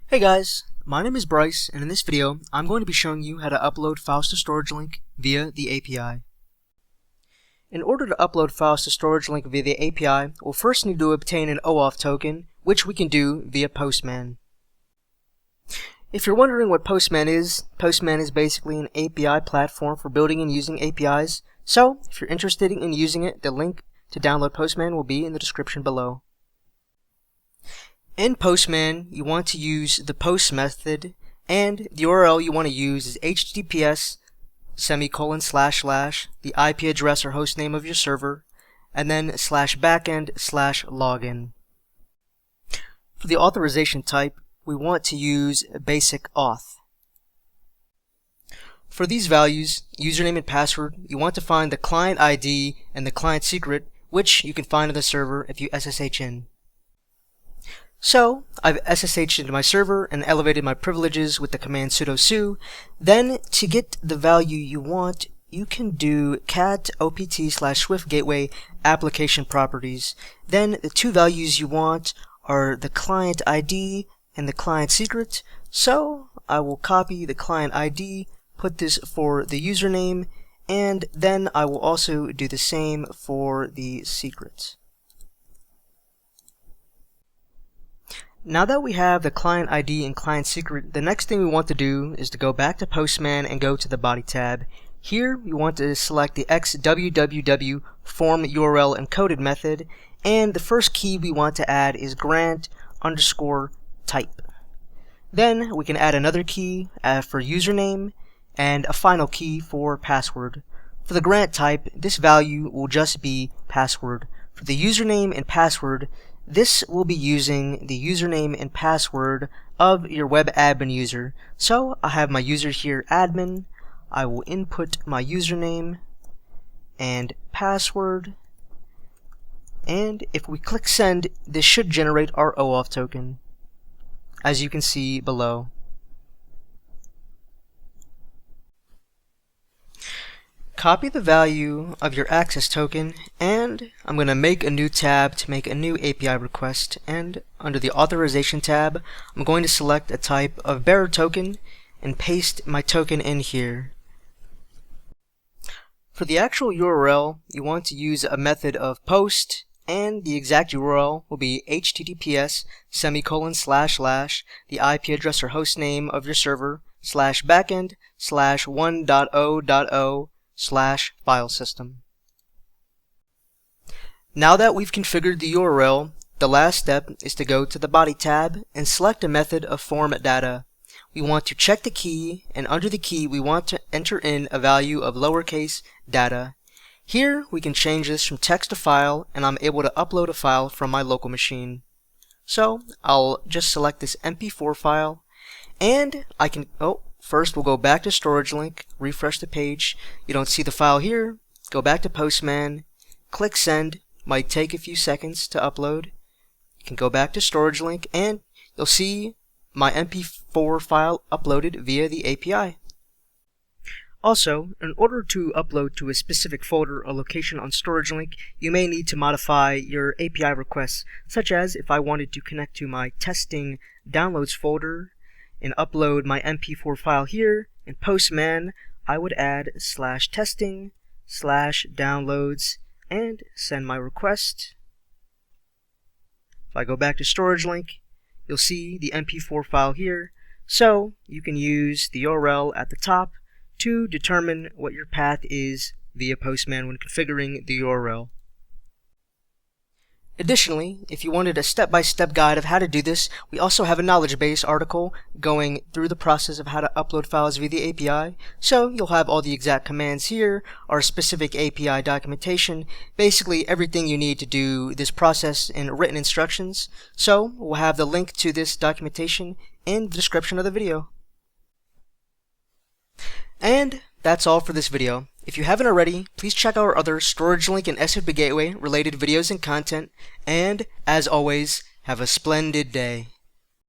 Hey guys, my name is Bryce, and in this video, I'm going to be showing you how to upload files to StorageLink via the API. In order to upload files to StorageLink via the API, we'll first need to obtain an OAuth token, which we can do via Postman. If you're wondering what Postman is basically an API platform for building and using APIs, so if you're interested in using it, the link to download Postman will be in the description below. In Postman, you want to use the post method, and the URL you want to use is https:// the IP address or host name of your server, and then /backend/login. For the authorization type, we want to use basic auth. For these values, username and password, you want to find the client ID and the client secret, which you can find on the server if you SSH in. So, I've SSH'd into my server and elevated my privileges with the command sudo su. Then, to get the value you want, you can do cat opt/swift gateway application properties. Then, the two values you want are the client ID and the client secret. So, I will copy the client ID, put this for the username, and then I will also do the same for the secret. Now that we have the client ID and client secret, the next thing we want to do is to go back to Postman and go to the body tab. Here we want to select the xwww form URL encoded method, and the first key we want to add is grant_type. Then we can add another key for username and a final key for password. For the grant type, this value will just be password. For the username and password, this will be using the username and password of your web admin user. So I have my user here, admin. I will input my username and password. And if we click send, this should generate our OAuth token, as you can see below. Copy the value of your access token, and I'm going to make a new tab to make a new API request, and under the authorization tab I'm going to select a type of bearer token and paste my token in here. For the actual URL, you want to use a method of post, and the exact URL will be https:// the IP address or host name of your server /backend/1.0.0/file system. Now that we've configured the URL, the last step is to go to the body tab and select a method of form data. We want to check the key, and under the key we want to enter in a value of lowercase data. Here we can change this from text to file, and I'm able to upload a file from my local machine. So I'll just select this MP4 file, and I can first we'll go back to StorageLink, refresh the page. You don't see the file here. Go back to Postman, click send. Might take a few seconds to upload. You can go back to StorageLink and you'll see my MP4 file uploaded via the API. Also, in order to upload to a specific folder or location on StorageLink, you may need to modify your API requests, such as if I wanted to connect to my testing downloads folder and upload my MP4 file here. In Postman, I would add /testing/downloads and send my request. If I go back to StorageLink, you'll see the MP4 file here, so you can use the URL at the top to determine what your path is via Postman when configuring the URL. Additionally, if you wanted a step-by-step guide of how to do this, we also have a knowledge base article going through the process of how to upload files via the API. So you'll have all the exact commands here, our specific API documentation, basically everything you need to do this process in written instructions. So we'll have the link to this documentation in the description of the video. And that's all for this video. If you haven't already, please check out our other StorageLink and SFP Gateway related videos and content, and as always, have a splendid day.